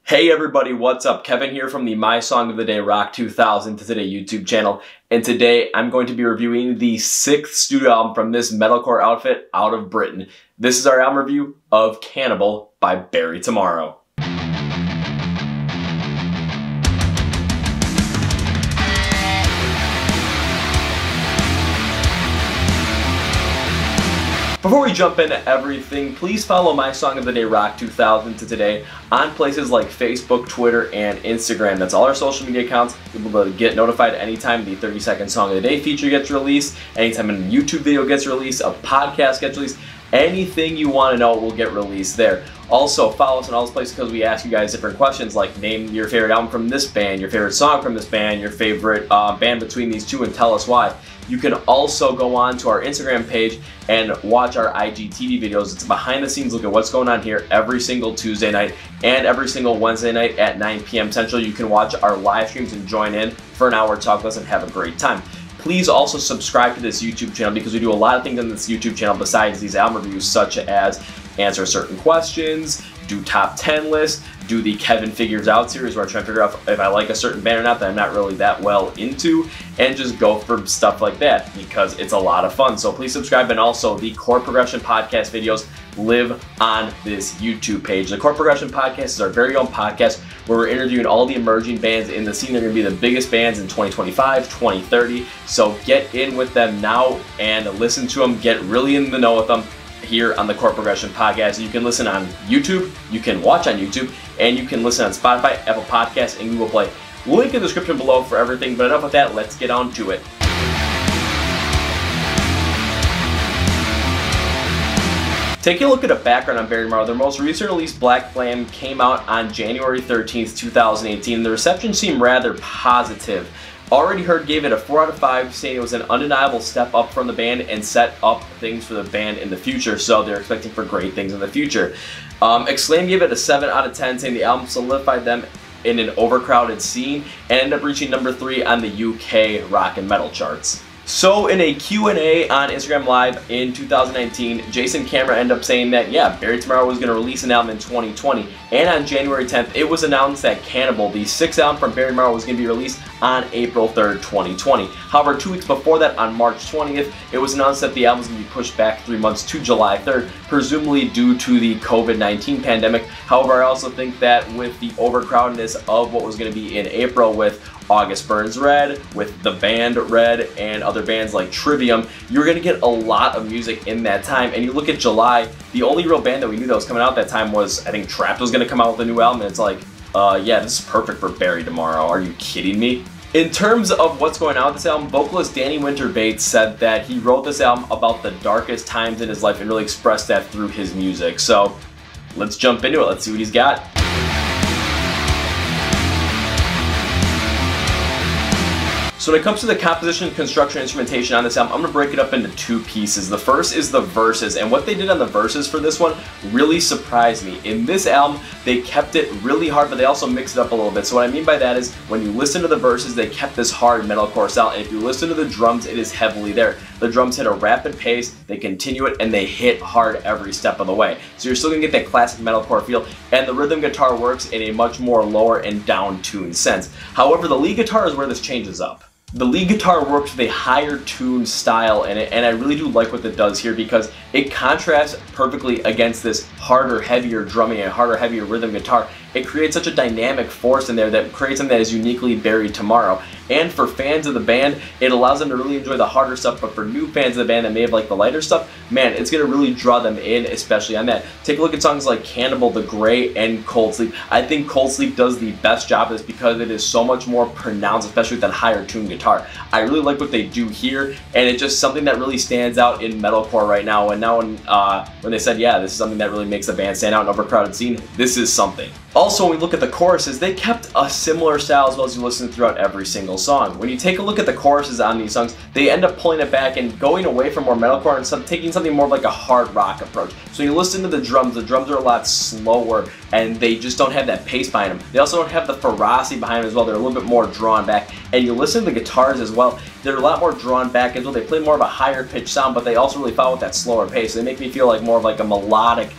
Hey everybody, what's up? Kevin here from the My Song of the Day Rock 2000 to Today YouTube channel, and today I'm going to be reviewing the 6th studio album from this metalcore outfit out of Britain. This is our album review of Cannibal by Bury Tomorrow. Before we jump into everything, please follow My Song of the Day Rock 2000 to Today on places like Facebook, Twitter, and Instagram. That's all our social media accounts. You'll be able to get notified anytime the 30-second Song of the Day feature gets released, anytime a YouTube video gets released, a podcast gets released, anything you want to know will get released there. Also, follow us in all those places because we ask you guys different questions like name your favorite album from this band, your favorite song from this band, your favorite band between these two, and tell us why. You can also go on to our Instagram page and watch our IGTV videos. It's a behind the scenes look at what's going on here every single Tuesday night and every single Wednesday night at 9 p.m. Central. You can watch our live streams and join in for an hour, talk with us, and have a great time. Please also subscribe to this YouTube channel because we do a lot of things on this YouTube channel besides these album reviews, such as answer certain questions, do top 10 lists, do the Kevin Figures Out series where I try to figure out if I like a certain band or not that I'm not really that well into, and just go for stuff like that because it's a lot of fun. So please subscribe, and also the Chord Progression podcast videos live on this YouTube page. The Chord Progression podcast is our very own podcast where we're interviewing all the emerging bands in the scene. They're going to be the biggest bands in 2025, 2030. So get in with them now and listen to them. Get really in the know with them here on the Chord Progression podcast. You can listen on YouTube, you can watch on YouTube, and you can listen on Spotify, Apple Podcasts, and Google Play. Link in the description below for everything, but enough with that, let's get on to it. Taking a look at a background on Bury Tomorrow, their most recent release, Black Flame, came out on January 13th, 2018. The reception seemed rather positive. Already Heard gave it a 4 out of 5, saying it was an undeniable step up from the band and set up things for the band in the future, so they're expecting for great things in the future. Exclaim gave it a 7 out of 10, saying the album solidified them in an overcrowded scene and ended up reaching number 3 on the UK rock and metal charts. So in a Q&A on Instagram Live in 2019, Jason Cameron ended up saying that, yeah, Bury Tomorrow was going to release an album in 2020. And on January 10th, it was announced that Cannibal, the 6th album from Bury Tomorrow, was going to be released on April 3rd, 2020. However, 2 weeks before that, on March 20th, it was announced that the album was going to be pushed back 3 months to July 3rd, presumably due to the COVID-19 pandemic. However, I also think that with the overcrowdedness of what was going to be in April with August Burns Red, with the band Red, and other bands like Trivium, you're going to get a lot of music in that time. And you look at July, the only real band that we knew that was coming out that time was, I think, Trapped was going to come out with a new album, and it's like, yeah, this is perfect for Bury Tomorrow. Are you kidding me? In terms of what's going on with this album, vocalist Danny Winter Bates said that he wrote this album about the darkest times in his life and really expressed that through his music. So let's jump into it. Let's see what he's got. So when it comes to the composition, construction, and instrumentation on this album, I'm going to break it up into 2 pieces. The first is the verses, and what they did on the verses for this one really surprised me. In this album, they kept it really hard, but they also mixed it up a little bit. So what I mean by that is, when you listen to the verses, they kept this hard metalcore sound, and if you listen to the drums, it is heavily there. The drums hit a rapid pace, they continue it, and they hit hard every step of the way. So you're still going to get that classic metalcore feel, and the rhythm guitar works in a much more lower and down-tuned sense. However, the lead guitar is where this changes up. The lead guitar works with a higher tuned style in it, and I really do like what it does here because it contrasts perfectly against this harder, heavier drumming and harder, heavier rhythm guitar. It creates such a dynamic force in there that creates something that is uniquely Bury Tomorrow. And for fans of the band, it allows them to really enjoy the harder stuff, but for new fans of the band that may have liked the lighter stuff, man, it's going to really draw them in, especially on that. Take a look at songs like Cannibal, The Grey, and Cold Sleep. I think Cold Sleep does the best job of this because it is so much more pronounced, especially with that higher tuned guitar. I really like what they do here, and it's just something that really stands out in metalcore right now. And now when they said, yeah, this is something that really makes the band stand out in an overcrowded scene, this is something. Also, when we look at the choruses, they kept a similar style as well as you listen throughout every single song. When you take a look at the choruses on these songs, they end up pulling it back and going away from more metalcore and taking something more like a hard rock approach. So you listen to the drums are a lot slower and they just don't have that pace behind them. They also don't have the ferocity behind them as well. They're a little bit more drawn back. And you listen to the guitars as well, they're a lot more drawn back as well. They play more of a higher pitched sound, but they also really follow with that slower pace. So they make me feel like more of like a melodic,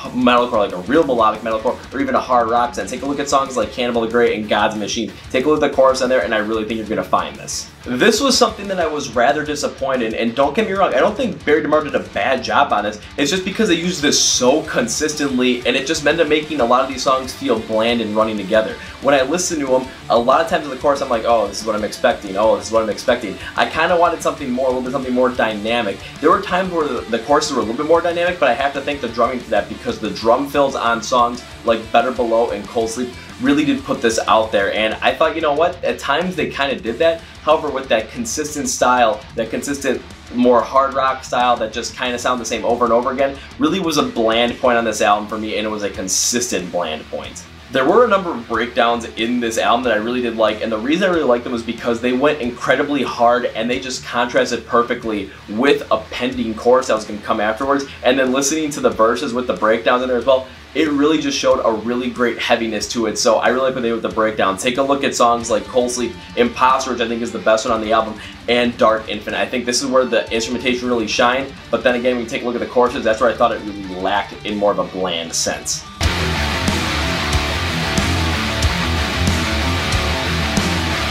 metalcore, like a real melodic metalcore, or even a hard rock sense. Take a look at songs like Cannibal the Great and God's Machine. Take a look at the chorus on there, and I really think you're going to find this. This was something that I was rather disappointed in, and don't get me wrong, I don't think Barry DeMar did a bad job on this. It's just because they used this so consistently, and it just meant up making a lot of these songs feel bland and running together. When I listen to them, a lot of times in the chorus I'm like, oh, this is what I'm expecting, oh, this is what I'm expecting. I kind of wanted something more, a little bit something more dynamic. There were times where the choruses were a little bit more dynamic, but I have to thank the drumming for that, because the drum fills on songs like Better Below and Cold Sleep really did put this out there, and I thought, you know what, at times they kind of did that. However, with that consistent style, that consistent more hard rock style that just kind of sound the same over and over again, really was a bland point on this album for me, and it was a consistent bland point. There were a number of breakdowns in this album that I really did like, and the reason I really liked them was because they went incredibly hard and they just contrasted perfectly with a pending chorus that was going to come afterwards, and then listening to the verses with the breakdowns in there as well, it really just showed a really great heaviness to it. So I really like what they did with the breakdown. Take a look at songs like Cold Sleep, Imposter, which I think is the best one on the album, and Dark Infinite. I think this is where the instrumentation really shined, but then again, when you take a look at the choruses, that's where I thought it really lacked in more of a bland sense.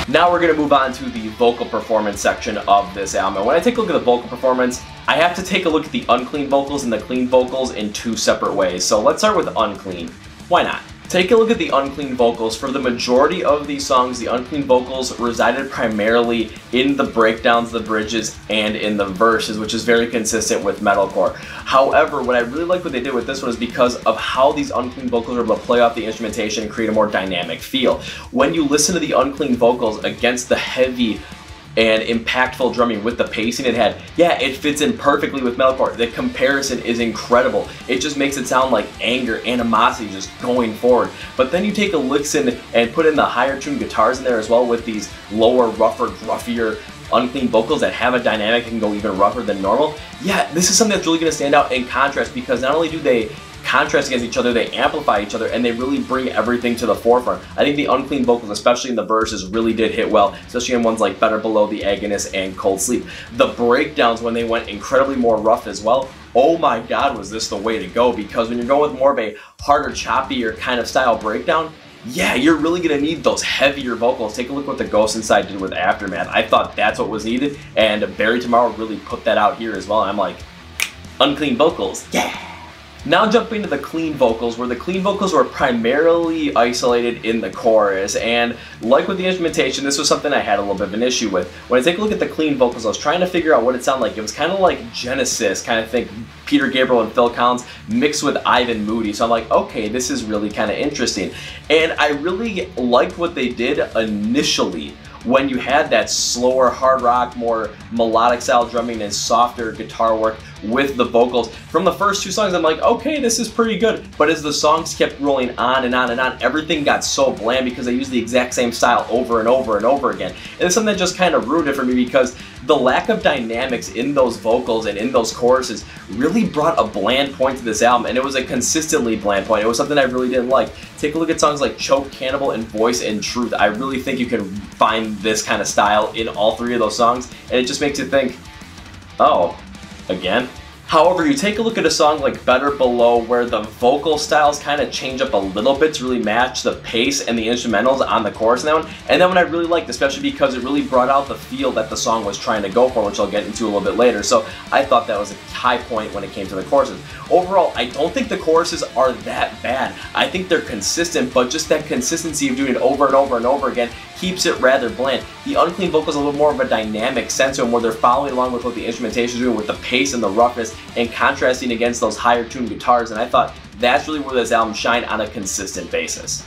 Now we're going to move on to the vocal performance section of this album. And when I take a look at the vocal performance, I have to take a look at the unclean vocals and the clean vocals in two separate ways. So let's start with unclean. Why not? Take a look at the unclean vocals. For the majority of these songs, the unclean vocals resided primarily in the breakdowns, the bridges, and in the verses, which is very consistent with metalcore. However, what I really like what they did with this one is because of how these unclean vocals are able to play off the instrumentation and create a more dynamic feel. When you listen to the unclean vocals against the heavy and impactful drumming with the pacing it had, yeah, it fits in perfectly with metalcore. The comparison is incredible. It just makes it sound like anger, animosity just going forward. But then you take a listen and put in the higher tuned guitars in there as well with these lower, rougher, gruffier, unclean vocals that have a dynamic and can go even rougher than normal. Yeah, this is something that's really going to stand out in contrast, because not only do they contrast against each other, they amplify each other, and they really bring everything to the forefront. I think the unclean vocals, especially in the verses, really did hit well, especially in ones like Better Below, The Agonist, and Cold Sleep. The breakdowns, when they went incredibly more rough as well, oh my god, was this the way to go, because when you're going with more of a harder, choppier kind of style breakdown, yeah, you're really going to need those heavier vocals. Take a look what the Ghost Inside did with Aftermath. I thought that's what was needed, and Barry Tomorrow really put that out here as well, and I'm like, unclean vocals, yeah! Now jumping to the clean vocals, where the clean vocals were primarily isolated in the chorus, and like with the instrumentation, this was something I had a little bit of an issue with. When I take a look at the clean vocals, I was trying to figure out what it sounded like. It was kind of like Genesis, kind of think Peter Gabriel and Phil Collins mixed with Ivan Moody, so I'm like, okay, this is really kind of interesting. And I really liked what they did initially, when you had that slower hard rock, more melodic style drumming and softer guitar work with the vocals. From the first two songs, I'm like, okay, this is pretty good. But as the songs kept rolling on and on and on, everything got so bland because they used the exact same style over and over and over again. And it's something that just kind of ruined it for me, because the lack of dynamics in those vocals and in those choruses really brought a bland point to this album, and it was a consistently bland point. It was something I really didn't like. Take a look at songs like Choke, Cannibal, and Voice and Truth. I really think you can find this kind of style in all three of those songs, and it just makes you think, oh, again? However, you take a look at a song like Better Below, where the vocal styles kind of change up a little bit to really match the pace and the instrumentals on the chorus now, and then what I really liked, especially because it really brought out the feel that the song was trying to go for, which I'll get into a little bit later. So I thought that was a high point when it came to the choruses. Overall, I don't think the choruses are that bad. I think they're consistent, but just that consistency of doing it over and over and over again keeps it rather bland. The unclean vocals are a little more of a dynamic sense to them, where they're following along with what the instrumentation is doing with the pace and the roughness, and contrasting against those higher tuned guitars, and I thought that's really where this album shined on a consistent basis.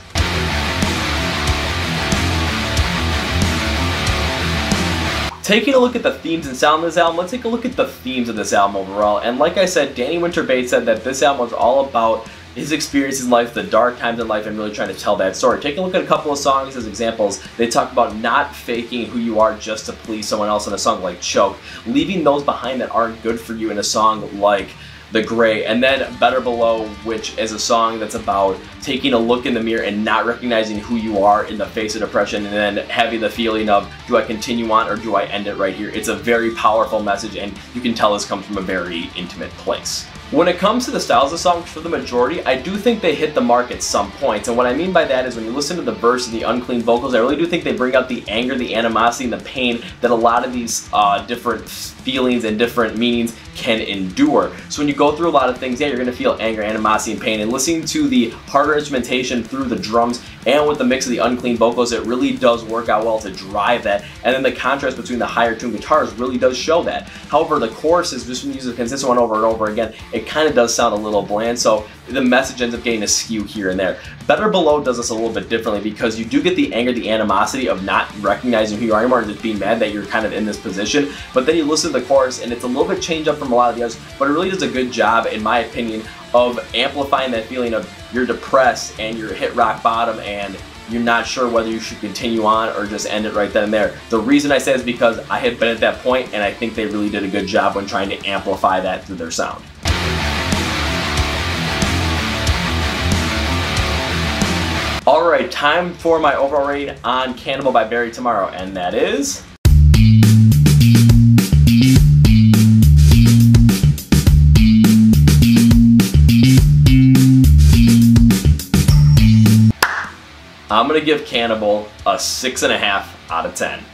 Taking a look at the themes and sound of this album, let's take a look at the themes of this album overall. And like I said, Danny Winter-Bates said that this album was all about his experiences in life, the dark times in life, and really trying to tell that story. Take a look at a couple of songs as examples. They talk about not faking who you are just to please someone else in a song like Choke, leaving those behind that aren't good for you in a song like The Gray, and then Better Below, which is a song that's about taking a look in the mirror and not recognizing who you are in the face of depression, and then having the feeling of, do I continue on or do I end it right here? It's a very powerful message, and you can tell this comes from a very intimate place. When it comes to the styles of songs, for the majority, I do think they hit the mark at some points. And what I mean by that is when you listen to the verse and the unclean vocals, I really do think they bring out the anger, the animosity, and the pain that a lot of these different feelings and different meanings can endure. So when you go through a lot of things, yeah, you're going to feel anger, animosity, and pain. And listening to the harder instrumentation through the drums and with the mix of the unclean vocals, it really does work out well to drive that. And then the contrast between the higher tuned guitars really does show that. However, the choruses, just when you use a consistent one over and over again, it kind of does sound a little bland. So the message ends up getting a skew here and there. Better Below does this a little bit differently because you do get the anger, the animosity of not recognizing who you are anymore and just being mad that you're kind of in this position. But then you listen to the chorus and it's a little bit changed up from a lot of the others, but it really does a good job, in my opinion, of amplifying that feeling of you're depressed and you're hit rock bottom and you're not sure whether you should continue on or just end it right then and there. The reason I say is because I had been at that point and I think they really did a good job when trying to amplify that through their sound. Alright, time for my overall rating on Cannibal by Barry Tomorrow, and that is... I'm going to give Cannibal a 6.5 out of 10.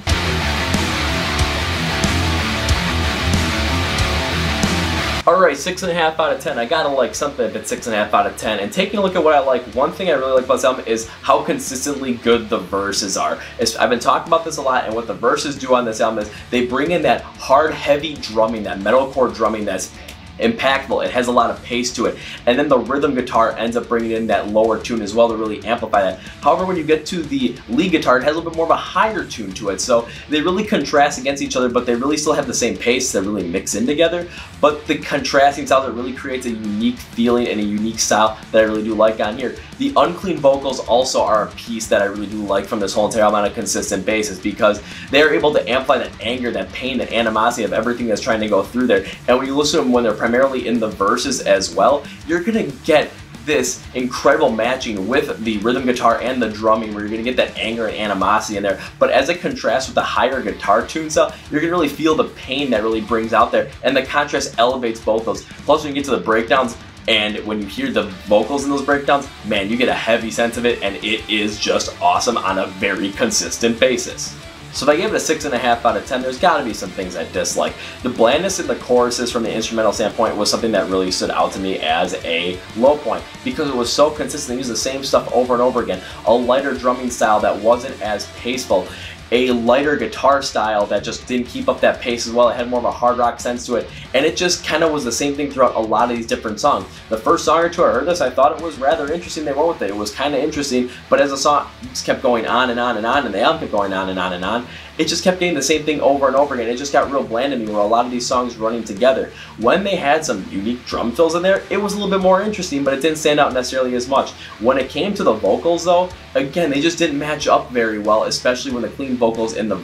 Alright, 6.5 out of 10. I gotta like something at 6.5 out of 10. And taking a look at what I like, one thing I really like about this album is how consistently good the verses are. I've been talking about this a lot, and what the verses do on this album is they bring in that hard, heavy drumming, that metalcore drumming that's impactful. It has a lot of pace to it, and then the rhythm guitar ends up bringing in that lower tune as well to really amplify that. However, when you get to the lead guitar, it has a little bit more of a higher tune to it, so they really contrast against each other, but they really still have the same pace. They really mix in together, but the contrasting style that really creates a unique feeling and a unique style that I really do like on here. The unclean vocals also are a piece that I really do like from this whole entire album on a consistent basis because they're able to amplify that anger, that pain, that animosity of everything that's trying to go through there. And when you listen to them when they're primarily in the verses as well, you're gonna get this incredible matching with the rhythm guitar and the drumming where you're going to get that anger and animosity in there. But as it contrasts with the higher guitar tune style, you're going to really feel the pain that really brings out there, and the contrast elevates both those. Plus when you get to the breakdowns, and when you hear the vocals in those breakdowns, man, you get a heavy sense of it, and it is just awesome on a very consistent basis. So if I gave it a 6.5 out of 10, there's got to be some things I dislike. The blandness in the choruses from the instrumental standpoint was something that really stood out to me as a low point because it was so consistent. They used the same stuff over and over again. A lighter drumming style that wasn't as paceful. A lighter guitar style that just didn't keep up that pace as well. It had more of a hard rock sense to it, and it just kind of was the same thing throughout a lot of these different songs. The first song or two I heard this, I thought it was rather interesting. They went with it. It was kind of interesting, but as the song just kept going on and on and on, and the album kept going on and on and on, it just kept getting the same thing over and over again. It just got real bland to me where a lot of these songs were running together. When they had some unique drum fills in there, it was a little bit more interesting, but it didn't stand out necessarily as much. When it came to the vocals though, again, they just didn't match up very well, especially when the clean vocals in the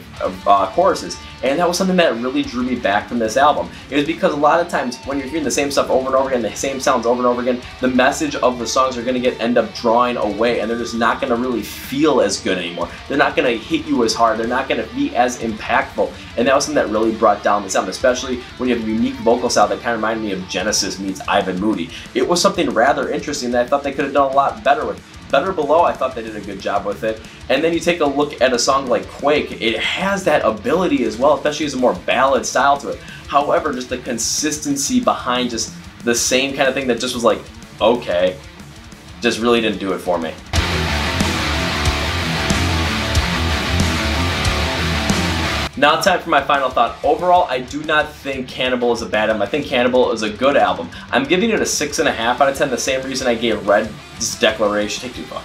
choruses. And that was something that really drew me back from this album. It was because a lot of times when you're hearing the same stuff over and over again, the same sounds over and over again, the message of the songs are going to end up drawing away, and they're just not going to really feel as good anymore. They're not going to hit you as hard. They're not going to be as impactful. And that was something that really brought down this album, especially when you have a unique vocal style that kind of reminded me of Genesis meets Ivan Moody. It was something rather interesting that I thought they could have done a lot better with. Better Below, I thought they did a good job with it. And then you take a look at a song like Quake, it has that ability as well, especially as a more ballad style to it. However, just the consistency behind just the same kind of thing that just was like, okay, just really didn't do it for me. Now time for my final thought. Overall, I do not think Cannibal is a bad album. I think Cannibal is a good album. I'm giving it a 6.5 out of 10, the same reason I gave Red's Declaration. Take 2 far.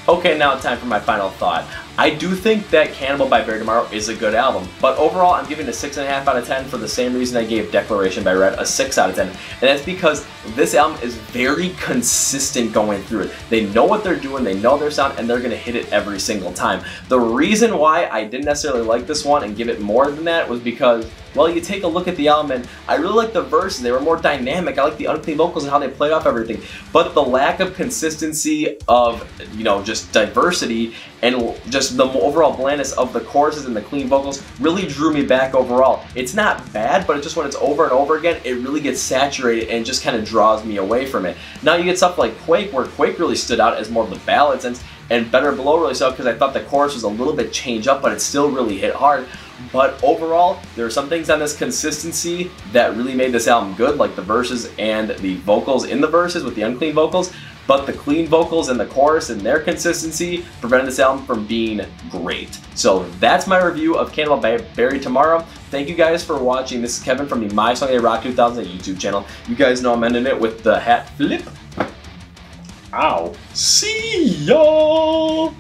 Okay, now time for my final thought. I do think that Cannibal by Barry Tomorrow is a good album, but overall I'm giving it a 6.5 out of 10 for the same reason I gave Declaration by Red a 6 out of 10. And that's because this album is very consistent going through it. They know what they're doing, they know their sound, and they're going to hit it every single time. The reason why I didn't necessarily like this one and give it more than that was because Well, you take a look at the album, and I really like the verses. They were more dynamic. I like the unclean vocals and how they play off everything. But the lack of consistency of, you know, just diversity and just the overall blandness of the choruses and the clean vocals really drew me back overall. It's not bad, but it's just when it's over and over again, it really gets saturated and just kind of draws me away from it. Now you get stuff like Quake, where Quake really stood out as more of the ballad sense, and Better Below really so because I thought the chorus was a little bit changed up, but it still really hit hard. But overall, there are some things on this consistency that really made this album good, like the verses and the vocals in the verses with the unclean vocals. But the clean vocals and the chorus and their consistency prevented this album from being great. So that's my review of Cannibal by Buried Tomorrow. Thank you guys for watching. This is Kevin from the My Song They Rock 2000 YouTube channel. You guys know I'm ending it with the hat flip. Ow. See y'all!